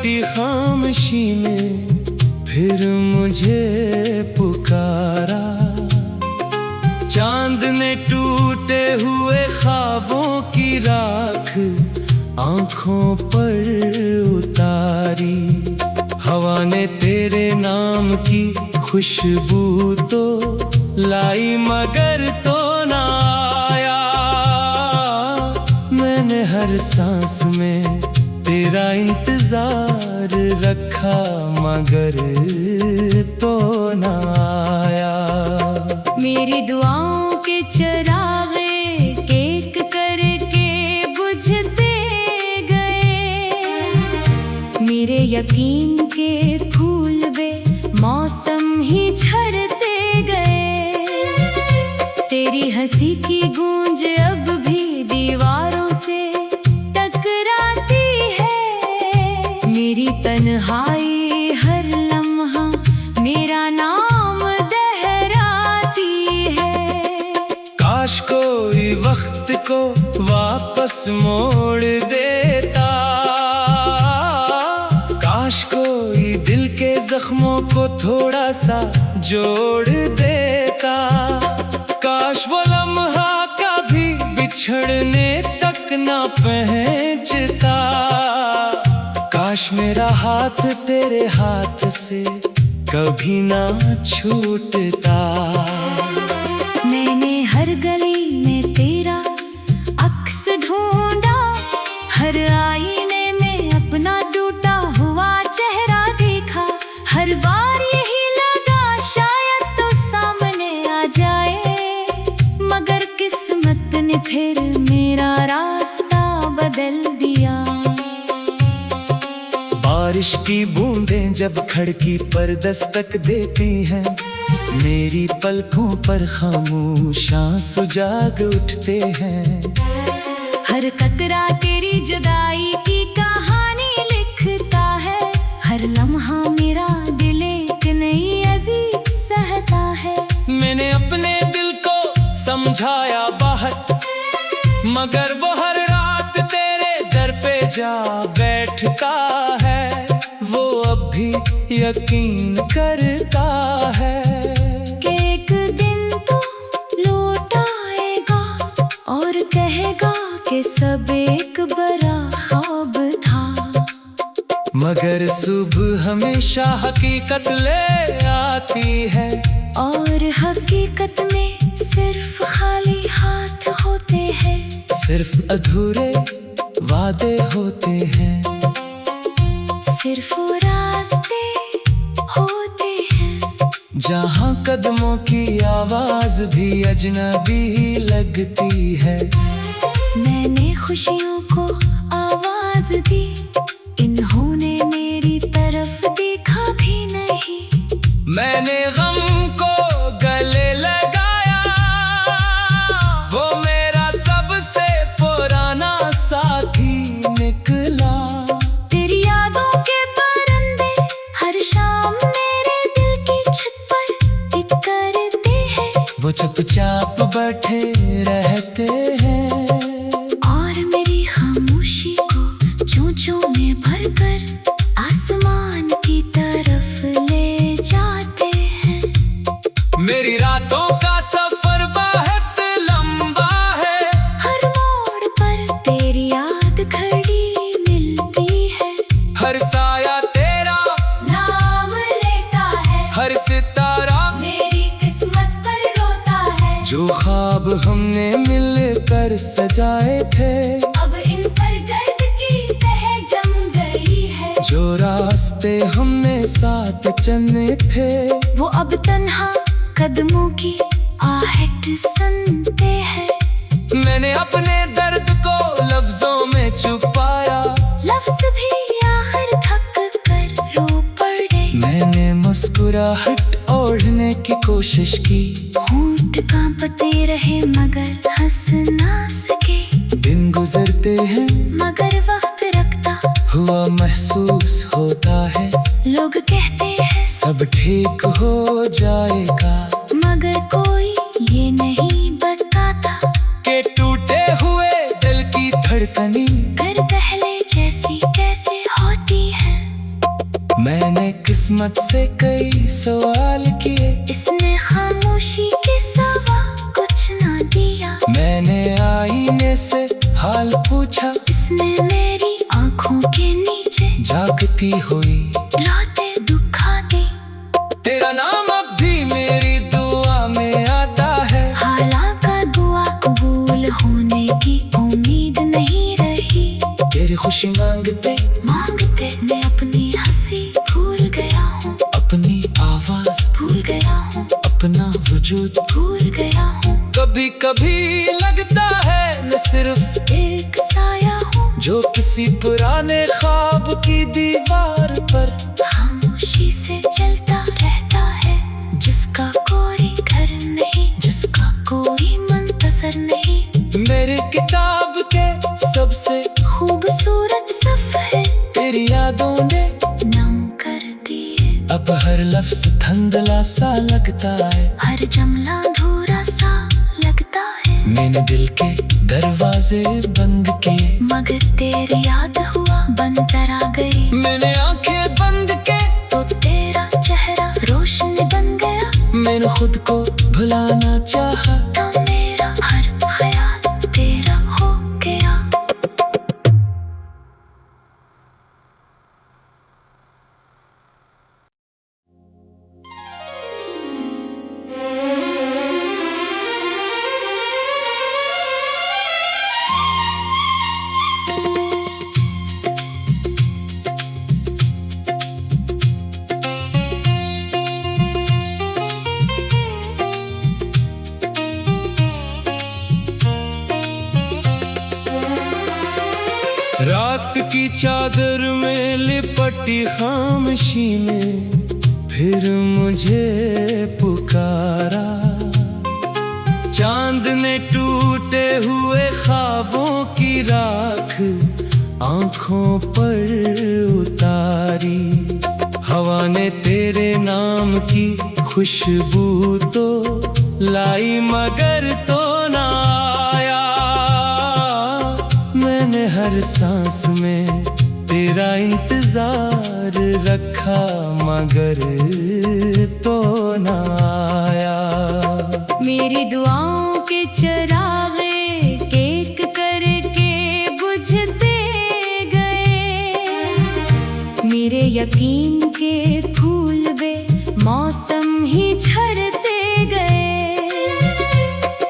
टूटी खामोशी ने फिर मुझे पुकारा। चांद ने टूटे हुए ख्वाबों की राख आंखों पर उतारी। हवा ने तेरे नाम की खुशबू तो लाई मगर तो ना आया। मैंने हर सांस में तेरा इंतजार रखा मगर तो ना आया। मेरी दुआओं के चिरागे एक करके बुझते गए। मेरे यकीन के फूल बे मौसम ही झड़ते गए। तेरी हंसी की गूंज अब भी दीवारों से टकराती है। मेरी तन्हाई हर लम्हा मेरा नाम दोहराती है। काश कोई वक्त को वापस मोड़ देता। काश कोई दिल के जख्मों को थोड़ा सा जोड़ देता। काश वो लम्हा कभी बिछड़ने तक ना पहुंचता। काश मेरा हाथ तेरे हाथ से कभी ना छूटता। मैंने हर गली में तेरा अक्स ढूंढा। हर आईने में अपना टूटा हुआ चेहरा देखा। हर बार यही लगा शायद तो सामने आ जाए। मगर किस्मत ने फिर मेरा रास्ता बदल दिया। बारिश की बूंदें जब खिड़की पर दस्तक देती हैं, मेरी पलकों पर खामोश आंसू जाग उठते हैं। हर कतरा तेरी जुदाई की कहानी लिखता है। हर लम्हा मेरा दिल एक नई अजीब सहता है। मैंने अपने दिल को समझाया बहुत, मगर वो हर रात तेरे दर पे जा बैठता है। वो अब भी यकीन करता है कि एक दिन तो लौट आएगा और कहेगा कि सब एक बड़ा ख्वाब था। मगर सुबह हमेशा हकीकत ले आती है। और हकीकत में सिर्फ खाली हाथ होते हैं। सिर्फ अधूरे वादे होते हैं। सिर्फ रास्ते होते हैं। जहाँ कदमों की आवाज भी अजनबी लगती है। मैंने खुशियों को आवाज दी, इन्होंने मेरी तरफ देखा भी नहीं। मैंने गम को गले लगाया, वो मेरा सबसे पुराना साथी निकला। तेरी यादों के परिंदे हर शाम मेरे दिल की छत पर टिक करते हैं। वो चुपचाप बैठे रहते हैं और मेरी खामोशी को चोंचों में भरकर आसमान की तरफ ले जाते हैं। मेरी रातों का सफर बहुत लंबा है। हर मोड़ पर तेरी याद खड़ी मिलती है। हर साया तेरा नाम लेता है। हर सितारा मेरी किस्मत पर रोता है। जो ख्वाब हमने मिलकर सजाए थे, अब इन पर दर्द की तह जम गई है। जो रास्ते हमने साथ चलने थे, वो अब तन्हा कदमों की आहट सुनते हैं। मैंने अपने दर्द को लफ्जों में छुपाया। लफ्ज भी आखिर थक कर रो पड़े। मैंने मुस्कुराहट ओढ़ने की कोशिश की। होंठ कांपते रहे मगर हंस ना सके। दिन गुजरते हैं मगर वक्त रखता हुआ महसूस होता है। लोग कहते हैं सब ठीक हो जाएगा, मगर कोई ये नहीं बताता के टूटे हुए दिल की धड़कनी फिर पहले जैसी कैसे होती है। किस्मत से कई सवाल किए, इसने खामोशी के सिवा कुछ ना दिया। मैंने आईने से हाल पूछा, इसने मेरी आंखों के नीचे जागती हुई रातें दुखा दी। तेरा नाम अब भी मेरी दुआ में आता है, हालांकि दुआ कबूल होने की उम्मीद नहीं रही। तेरी खुशी मांगते मांगते मैं अपनी हंसी भूल गया हूँ, अपनी आवाज भूल गया हूँ, अपना वजूद। भूल गया हूँ। कभी कभी लगता है मैं सिर्फ एक साया हूँ जो किसी पुराने ख्वाब की दीवार पर खामोशी से चलता रहता है, जिसका कोई घर नहीं, जिसका कोई मंतजर नहीं। मेरी किताब के सबसे खूबसूरत सफ़े तेरी यादों ने नम कर दिए। अब हर लफ्ज धुंधला सा लगता है, हर जुमला अधूरा सा लगता है। मैंने दिल के दरवाजे बंद किए, मगर तेरी याद हुआ बनकर आ गई। मैंने आंखें बंद के तो तेरा चेहरा रोशन बन गया। मैंने खुद को भुलाना चाहा, तो मेरा हर ख्याल तेरा हो गया। रात की चादर में लिपटी खामोशी में फिर मुझे पुकारा। चांद ने टूटे हुए ख्वाबों की राख आंखों पर उतारी। हवा ने तेरे नाम की खुशबू तो लाई मगर तो ना आया। मैंने हर सांस में तेरा इंतजार रखा मगर तो ना आया। मेरी दुआओं के चिरागे एक करके बुझते गए। मेरे यकीन के फूल बे मौसम ही झड़ते गए।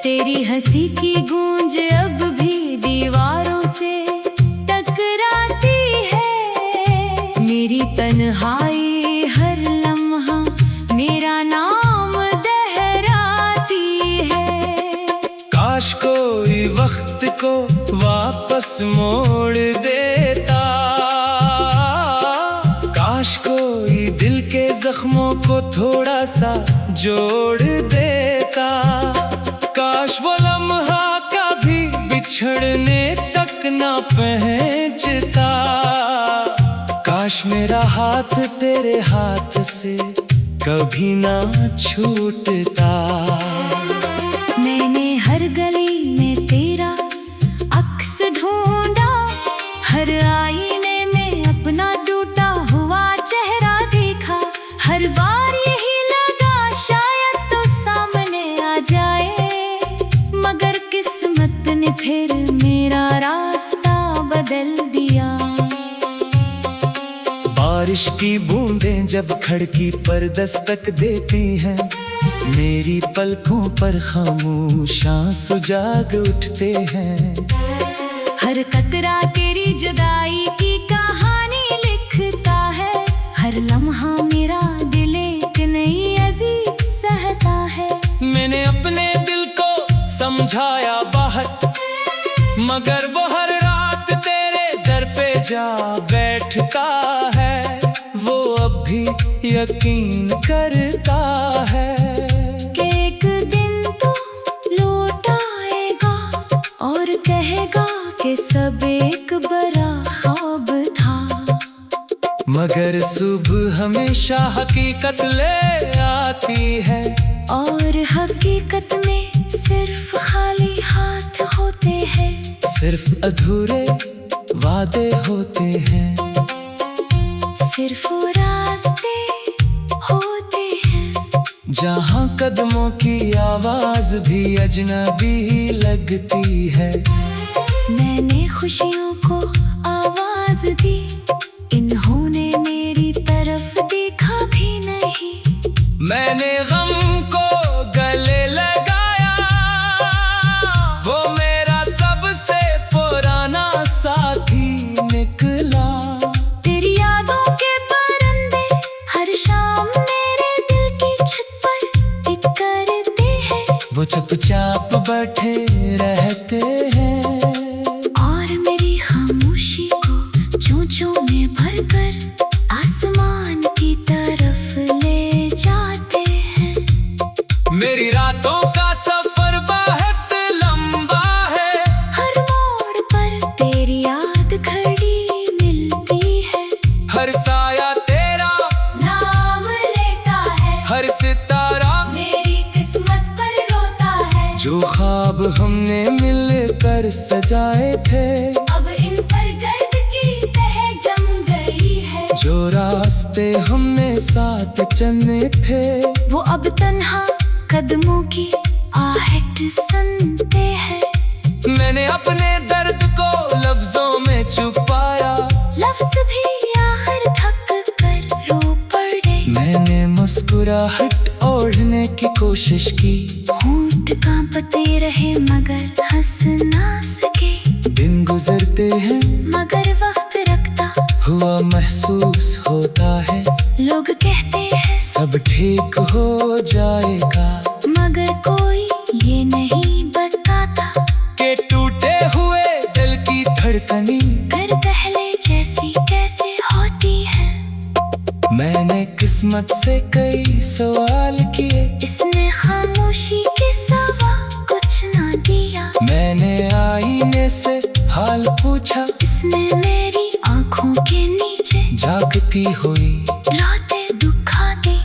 तेरी हंसी की गूंज अब भी दीवारों से टकराती है। मेरी तन्हाई हर लम्हा मेरा नाम दोहराती है। काश कोई वक्त को वापस मोड़ देता, काश कोई दिल के जख्मों को थोड़ा सा जोड़ देता। काश वो लम्हा कभी बिछड़ने तक ना पहुंचता। काश मेरा हाथ तेरे हाथ से कभी ना छूटता। मैंने हर गली में तेरा अक्स ढूंढा, हर आईने में अपना टूटा हुआ चेहरा देखा। हर बार यही लगा शायद तो सामने आ जाए, मगर किस्मत ने फिर मेरा रास्ता बदल दिया। बारिश की बूंदें जब खिड़की पर दस्तक देती हैं, मेरी पलकों पर खामोश आंसू जाग उठते हैं। हर कतरा तेरी जुदाई की कहानी लिखता है। हर लम्हा मेरा दिल एक नई अजीब सहता है। मैंने अपने दिल को समझाया बहुत, मगर वो हर रात तेरे दर पे जा बैठता है। वो अब भी यकीन करता है कि एक दिन तो लौट आएगा और कहेगा कि सब एक बड़ा ख्वाब था। मगर सुबह हमेशा हकीकत ले आती है, और हकीकत में सिर्फ खाली हाथ होते हैं। सिर्फ अधूरे वादे होते हैं। सिर्फ रात रास्ते होते हैं। जहाँ कदमों की आवाज भी अजनबी लगती है। मैंने खुशियों को आवाज दी, इन्होंने मेरी तरफ देखा भी नहीं। मैंने गम को गले लगाया, वो मेरा सबसे पुराना साथी निकला। तेरी यादों के परिंदे हर शाम मेरे दिल की छत पर टिक करते हैं। वो चुपचाप बैठे रहते हैं और मेरी खामोशी को चोंचों में भरकर आसमान की तरफ ले जाते हैं। मेरी रातों का सफर बहुत लंबा है। हर मोड़ पर तेरी याद खड़ी मिलती है। हर साया तेरा नाम लेता है, हर सितारा मेरी किस्मत पर रोता है। जो ख्वाब हमने मिलकर सजाए थे, अब इन पर गर्द की तह जम गई है। जो रास्ते हमने साथ चलने थे, वो अब तन्हा कदमों की आहट सुनते हैं। मैंने अपने दर्द को लफ्जों में छुपाया। लफ्ज भी आखिर थक कर रो पड़े। मैंने मुस्कुराहट ओढ़ने की कोशिश की। होंठ कांपते रहे मगर हंस ना सके। दिन गुजरते हैं मगर वक्त रखता हुआ महसूस होता है। लोग कहते हैं सब ठीक हो जाएगा, मगर कोई ये नहीं बताता के टूटे हुए दिल की धड़कनी फिर पहले जैसी कैसे होती है। मैंने किस्मत से कई सवाल किए, इसने खामोशी के सिवा कुछ ना दिया। मैंने आईने से हाल पूछा, इसने मेरी आंखों के नीचे जागती हुई रातें दुखाती।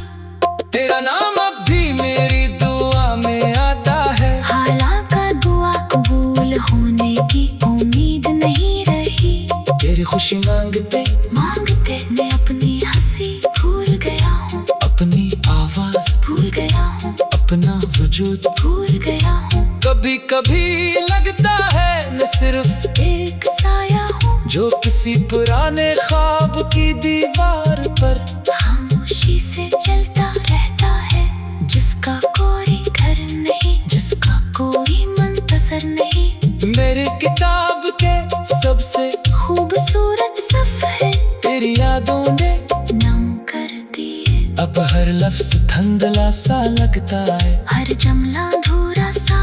तेरा नाम अब भी मेरी दुआ में आता है। हालांकि दुआ कबूल होने की उम्मीद नहीं रही। तेरी खुशी मांगते मांगते मैं अपनी हंसी भूल गया हूँ। अपनी आवाज भूल गया हूँ, अपना वजूद। भूल गया हूँ। कभी कभी लगता है मैं सिर्फ एक साया हूँ जो किसी पुराने ख्वाब की दीवार पर खामोशी से चलता रहता है। जिसका कोई घर नहीं, जिसका कोई मंतजर नहीं। मेरी किताब के सबसे खूबसूरत सफर तेरी यादों ने नम कर दिए। अब हर लफ्ज धुंधला सा लगता है। हर जमला अधूरा सा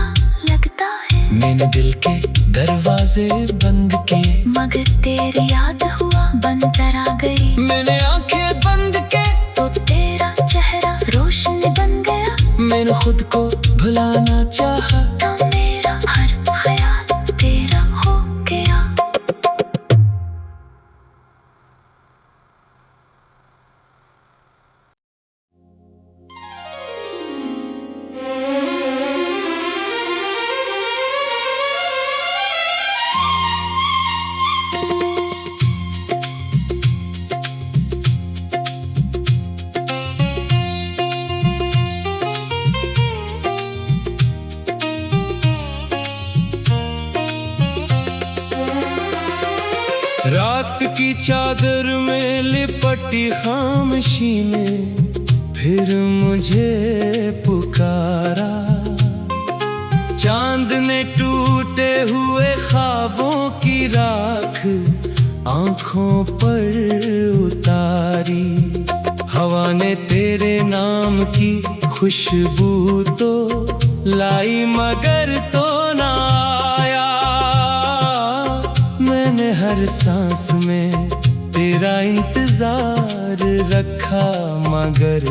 लगता है। मैंने दिल के दरवाजे बंद किए, मगर तेरी याद हुआ बनकर आ गई। मैंने आंखें बंद के तो तेरा चेहरा रोशनी बन गया। मैंने खुद को भुलाना चाहा, तो मेरा हर ख्याल तेरा हो गया। रात की चादर में लिपटी खामोशी ने फिर मुझे पुकारा। चांद ने टूटे हुए ख्वाबों की राख आंखों पर उतारी। हवा ने तेरे नाम की खुशबू तो लाई मगर तो ना आया। मैंने हर सांस में तेरा इंतजार रखा मगर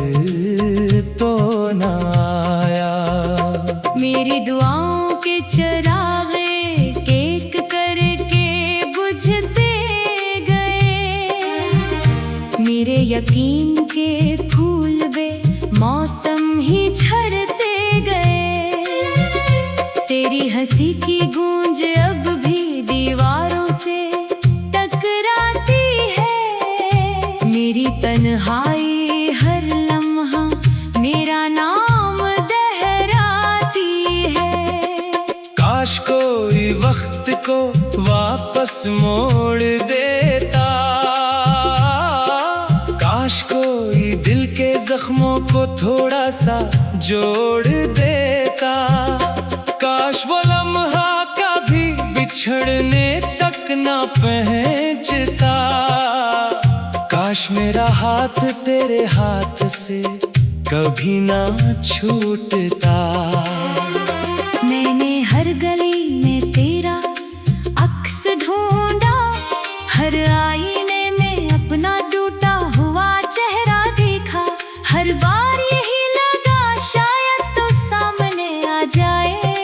तो ना आया। मेरी दुआओं के चरागे एक करके बुझते गए। मेरे यकीन के फूल बे मौसम ही झड़ते गए। तेरी हंसी की गूंज अब भी दीवारों से टकराती है। मेरी तन्हाई वापस मोड़ देता। काश कोई दिल के जख्मों को थोड़ा सा जोड़ देता। काश वो लम्हा कभी बिछड़ने तक ना पहुंचता। काश मेरा हाथ तेरे हाथ से कभी ना छूटता। मैंने हर गली में तेरा अक्स ढूंढा, हर आईने में अपना टूटा हुआ चेहरा देखा। हर बार यही लगा शायद तो सामने आ जाए,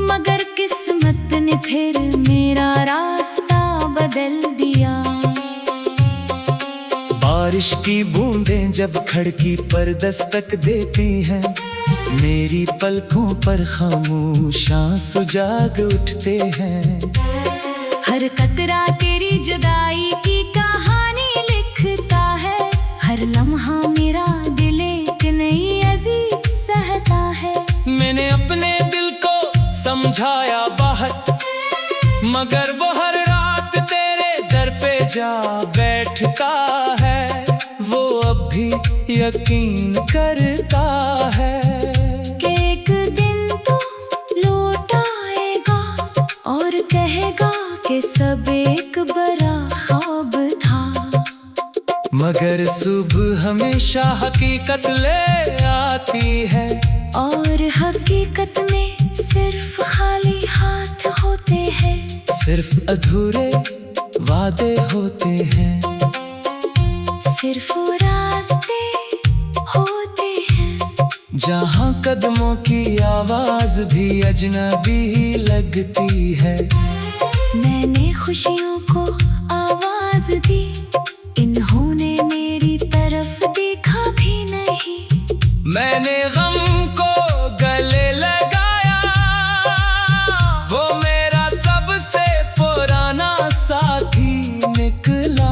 मगर किस्मत ने फिर मेरा रास्ता बदल दिया। बारिश की बूंदें जब खिड़की पर दस्तक देती हैं, मेरी पलकों पर खामोश आंसू जाग उठते हैं। हर कतरा तेरी जुदाई की कहानी लिखता है, हर लम्हा मेरा दिल एक नई अजीब सहता है। मैंने अपने दिल को समझाया बहुत, मगर वो हर रात तेरे दर पे जा बैठता है। वो अब भी यकीन करता है कि एक दिन तो लौट आएगा और कहेगा कि सब एक बड़ा ख्वाब था। मगर सुबह हमेशा हकीकत ले आती है, और हकीकत में सिर्फ खाली हाथ होते हैं। सिर्फ अधूरे वादे होते हैं, सिर्फ रास्ते होते हैं। जहाँ कदमों की आवाज भी अजनबी लगती है। मैंने खुशियों को आवाज दी, इन्होंने मेरी तरफ देखा भी नहीं। मैंने गम को गले लगाया, वो मेरा सबसे पुराना साथी निकला।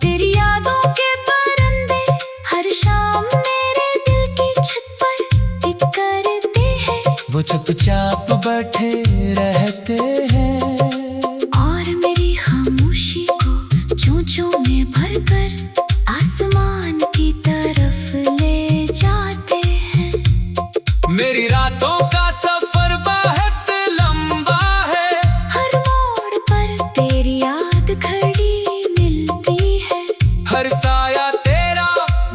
तेरी यादों के परिंदे हर शाम मेरे दिल की छत पर टिक करते हैं। वो चुपचाप बैठे रहते हैं, और मेरी खामोशी को चोंचों में भरकर आसमान की तरफ ले जाते हैं। मेरी रातों का सफर बहुत लंबा है, हर मोड़ पर तेरी याद खड़ी मिलती है। हर साया तेरा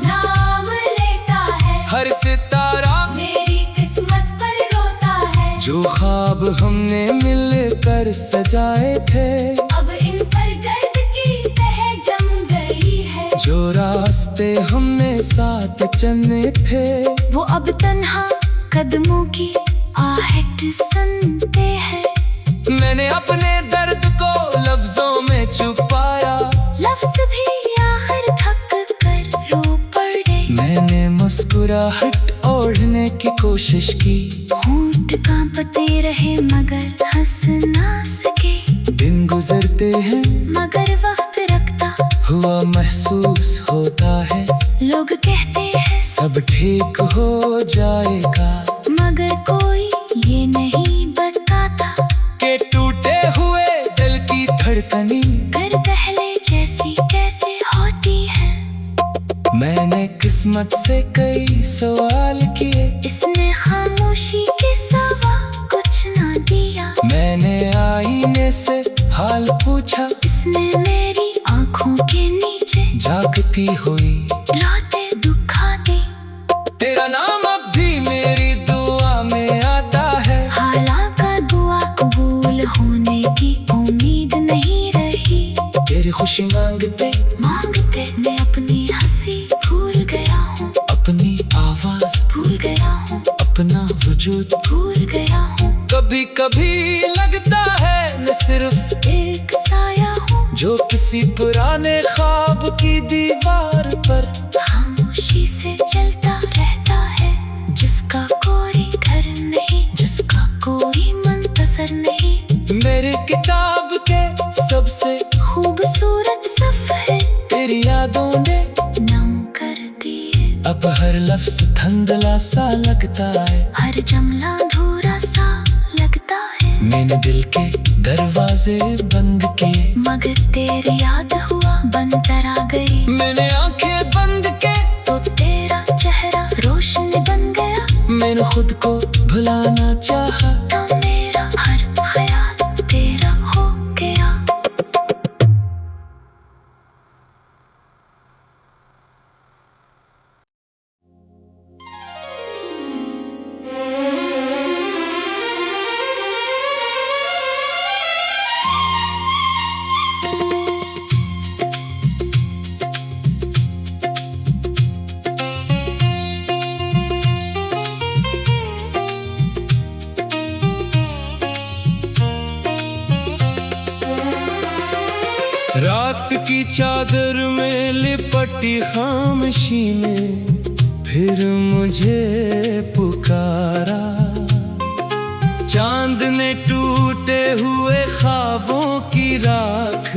नाम लेता है, हर सितारा मेरी किस्मत पर रोता है। जो ख्वाब हमने मिलकर सजाए थे, अब इन पर गर्द की तह जम गई है। जो रास्ते हमने साथ चलने थे, वो अब तन्हा कदमों की आहट सुनते हैं। मैंने अपने दर्द को लफ्जों में छुपाया। लफ्ज भी आखिर थक कर रो पड़े। मैंने मुस्कुराहट ओढ़ने की कोशिश की, होंठ कांपते रहे मगर हंस ना सके। दिन गुजरते हैं मगर वक्त रखता हुआ महसूस होता है। लोग कहते हैं सब ठीक हो जाएगा, मगर कोई ये नहीं बताता के टूटे हुए दिल की धड़कनी कर पहले जैसी कैसे होती है। मैंने किस्मत से कई सवाल किए, इसने खामोशी के सिवा कुछ ना दिया। मैंने आईने से हाल पूछा, इसने मेरी आंखों के नीचे जागती हुई रातें दुखाती। तेरा नाम अब भी मेरी दुआ में आता है। हालांकि दुआ कबूल होने की उम्मीद नहीं रही। तेरी खुशी मांगते मांगते मैं अपनी हंसी भूल गया हूँ, अपनी आवाज भूल गया हूँ, अपना वजूद भूल गया हूँ। कभी कभी लगता है मैं सिर्फ एक साया हूँ जो किसी पुराने ख्वाब की दीवार पर खामोशी से चलता रहता है। जिसका कोई घर नहीं, जिसका कोई मंतजर नहीं। मेरे किताब के सबसे खूबसूरत सफ़र तेरी यादों ने नम कर दिए। अब हर लफ्ज धुंधला सा लगता है। हर जमला अधूरा सा लगता है। मैंने दिल के दरवाजे बंद किए, मगर तेरी याद हुआ बनकर आ गई। मैंने आंखें बंद के तो तेरा चेहरा रोशनी बन गया। मैंने खुद को भुलाना चाहा, तो मेरा हर ख्याल तेरा हो गया। रात की चादर में लिपटी खामोशी ने फिर मुझे पुकारा। चांद ने टूटे हुए ख्वाबों की राख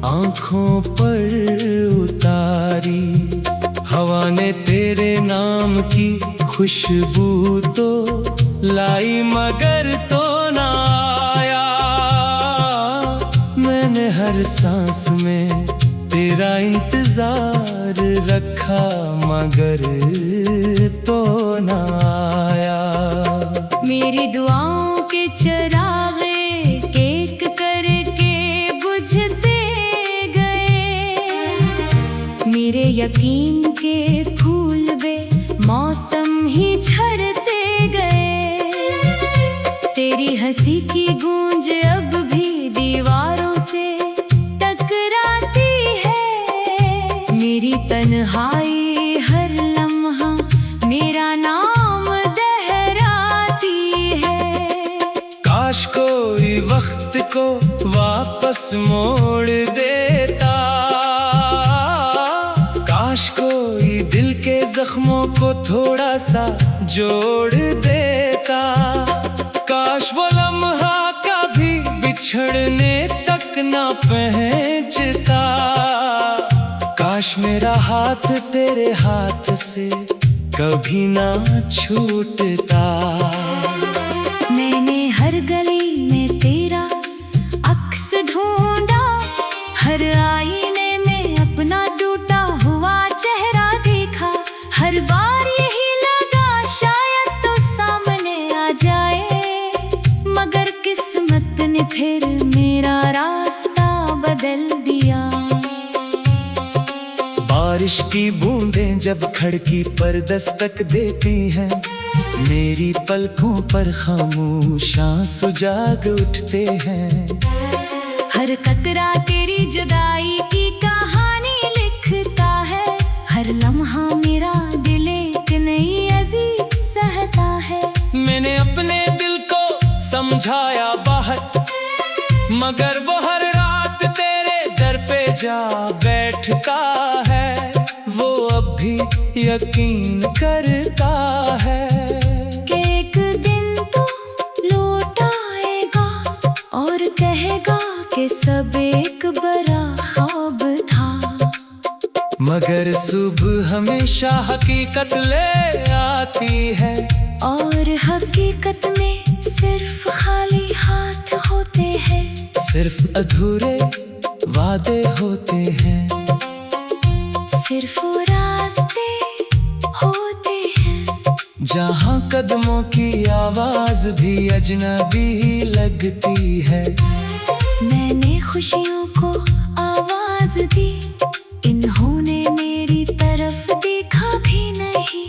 आंखों पर उतारी। हवा ने तेरे नाम की खुशबू तो लाई मगर तो ना आया। मैंने हर सांस में तेरा इंतजार रखा मगर तो ना आया। मेरी दुआओं के चिरागे एक करके बुझते गए। मेरे यकीन के फूल बे मौसम ही झड़ते गए। तेरी हंसी की गूंज अब भी दीवारों से टकराती है। मेरी तन्हाई हर लम्हा मेरा नाम दोहराती है। काश कोई वक्त को वापस मोड़ देता। काश कोई दिल के जख्मों को थोड़ा सा जोड़ देता। काश वो लम्हा कभी बिछड़ने तक ना पहुंचता। काश मेरा हाथ तेरे हाथ से कभी ना छूटता। मैंने हर गली में तेरा अक्स ढूंढा। हर आईने में अपना टूटा हुआ चेहरा देखा। हर बार यही लगा शायद तो सामने आ जाए। मगर किस्मत ने फिर मेरा रास्ता बदल दिया। बारिश की बूंदें जब खिड़की पर दस्तक देती हैं, मेरी पलकों पर खामोश आंसू जाग उठते हैं। हर कतरा तेरी जुदाई की कहानी लिखता है। हर लम्हा मेरा दिल एक नई अजीब सहता है। मैंने अपने दिल को समझाया बहुत, मगर वो हर रात तेरे दर पे जा बैठता है। वो अब भी यकीन करता है कि एक दिन तो लौट आएगा और कहेगा कि सब एक बड़ा ख्वाब था। मगर सुबह हमेशा हकीकत ले आती है। और हकीकत में सिर्फ खाली हाथ होते हैं। सिर्फ अधूरे वादे होते हैं। सिर्फ रास्ते होते हैं। जहाँ कदमों की आवाज भी अजनबी लगती है। मैंने खुशियों को आवाज दी, इन्होंने मेरी तरफ देखा भी नहीं।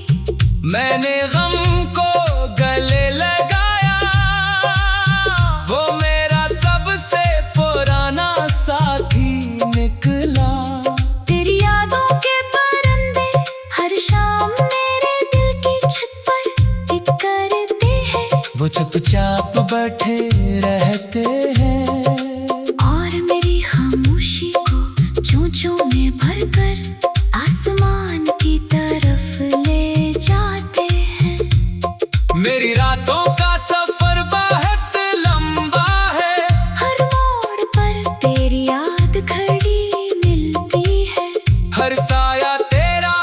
मैंने गम को गले लगाया, वो मेरा सबसे पुराना साथी निकला। तेरी यादों के परिंदे हर शाम मेरे दिल की छत पर टिक करते हैं। वो चुपचाप बैठे रहते हैं और मेरी खामोशी को चोंचों में भरकर आसमान की तरफ ले जाते हैं। मेरी रातों का सफर बहुत लंबा है। हर मोड़ पर तेरी याद खड़ी मिलती है। हर साया तेरा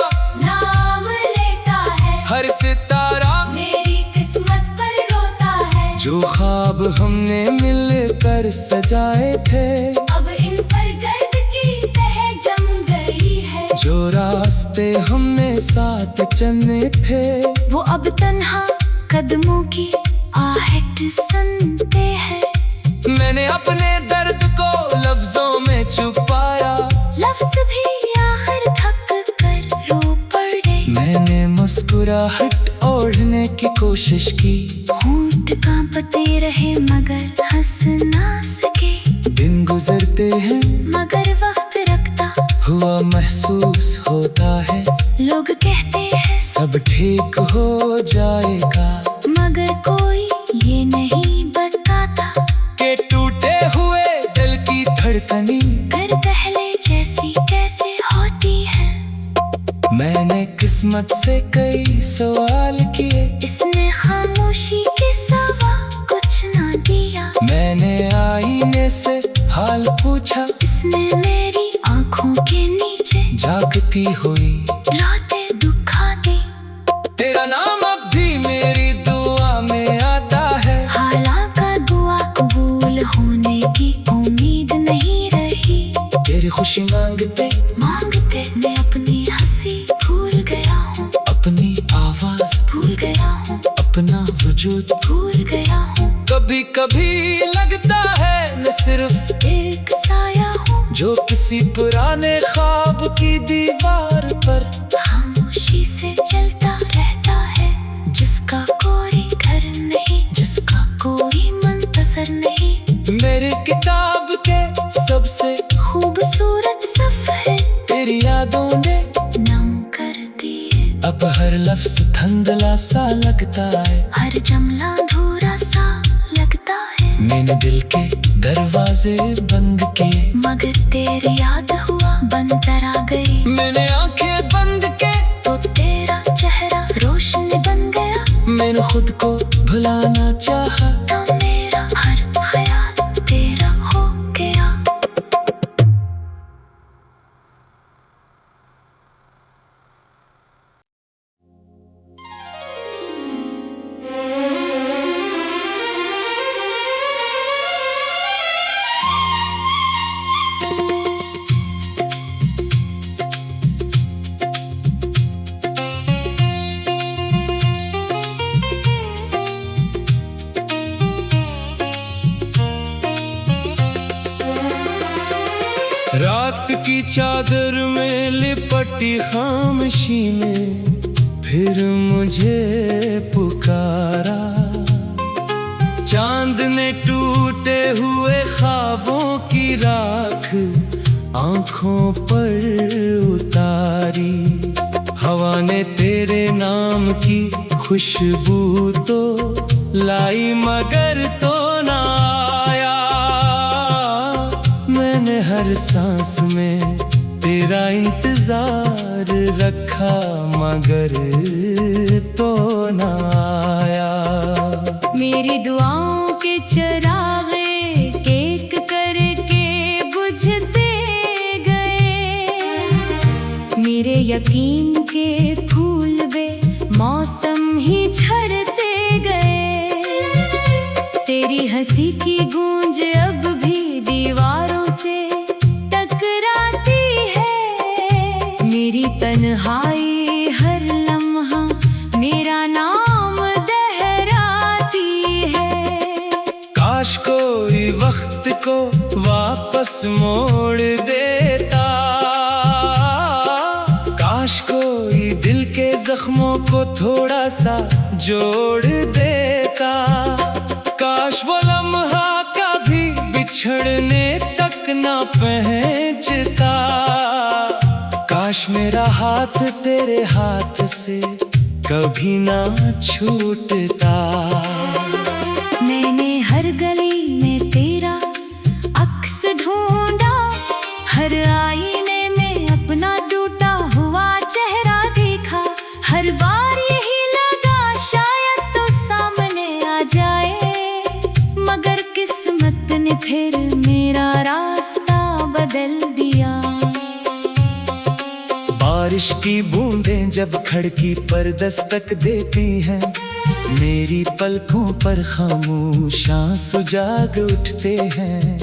नाम लेता है। हर सितारा मेरी किस्मत पर रोता है। जो ख्वाब ख्वाब हमने मिलकर सजाए थे, अब इन पर दर्द की तह जम गई है। जो रास्ते हमने साथ चलने थे, वो अब तन्हा कदमों की आहट सुनते हैं। मैंने अपने दर्द को लफ्जों में छुपाया, लफ्ज भी आखिर थक कर रो पड़े। मैंने मुस्कुराहट ओढ़ने की कोशिश की, होंठ कांपते रहे मगर हंस ना सके। दिन गुजरते हैं मगर वक्त रखता हुआ महसूस होता है, लोग कहते हैं सब ठीक हो जाएगा, मगर कोई ये नहीं बताता के टूटे हुए दिल की धड़कनी फिर पहले जैसी कैसे होती है। मैंने किस्मत से कई सवाल किए, इसने खामोशी के सिवा कुछ ना दिया। मैंने आईने से हाल पूछा, इसने मेरी आंखों के नीचे जागती हुई रातें दुखाती। तेरा नाम अब भी मेरी दुआ में आता है, हालांकि दुआ कबूल होने की उम्मीद नहीं रही। तेरी खुशी मांगते मांगते मैं अपनी हंसी भूल गया हूँ, अपनी आवाज भूल गया हूँ, अपना वजूद। भूल गया हूँ। कभी कभी लगता है मैं सिर्फ एक साया हूँ जो किसी पुराने ख्वाब की दीवार पर खामोशी से चलता रहता है, जिसका कोई घर नहीं, जिसका कोई मंतजर नहीं। मेरी किताब के सबसे खूबसूरत सफर तेरी यादों ने नम कर दिए। अब हर लफ्ज धुंधला सा लगता है, हर जमला अधूरा सा लगता है। मैंने दिल के दरवाजे बंद किए, मगर तेरी याद हुआ बनकर आ गई। मैंने आंखें बंद के तो तेरा चेहरा रोशन बन गया। मैंने खुद को भुलाना चाहा, तो मेरा हर ख्याल तेरा हो गया। रात की चादर में लिपटी खामोशी में फिर मुझे पुकारा, चांद ने टूटे हुए ख्वाबों की राख आंखों पर उतारी। हवा ने तेरे नाम की खुशबू तो लाई मगर तो ना आया। मैंने हर सांस में तेरा इंतजार रखा मगर तो ना आया। मेरी दुआओं के चरागे एक करके बुझते गए। मेरे यकीन के फूल बे मौसम ही झड़ते गए। तेरी हंसी की गूंज अब भी दीवारों से टकराती है। मेरी तन्हाई हर लम्हा मेरा नाम दोहराती है। काश कोई वक्त को वापस मोड़ देता, काश कोई दिल के जख्मों को थोड़ा सा जोड़ देता। काश वो लम्हा कभी बिछड़ने तक ना पहुंचता। काश मेरा हाथ तेरे हाथ से कभी ना छूटता। मैंने हर गली में तेरा अक्स ढूंढा, हर आईने में अपना टूटा हुआ चेहरा देखा। हर बार यही लगा शायद तो सामने आ जाए, मगर किस्मत ने फिर मेरा रास्ता बदल दिया। बारिश की बूंदें जब खिड़की पर दस्तक देती हैं, मेरी पलकों पर खामोश आंसू जाग उठते हैं।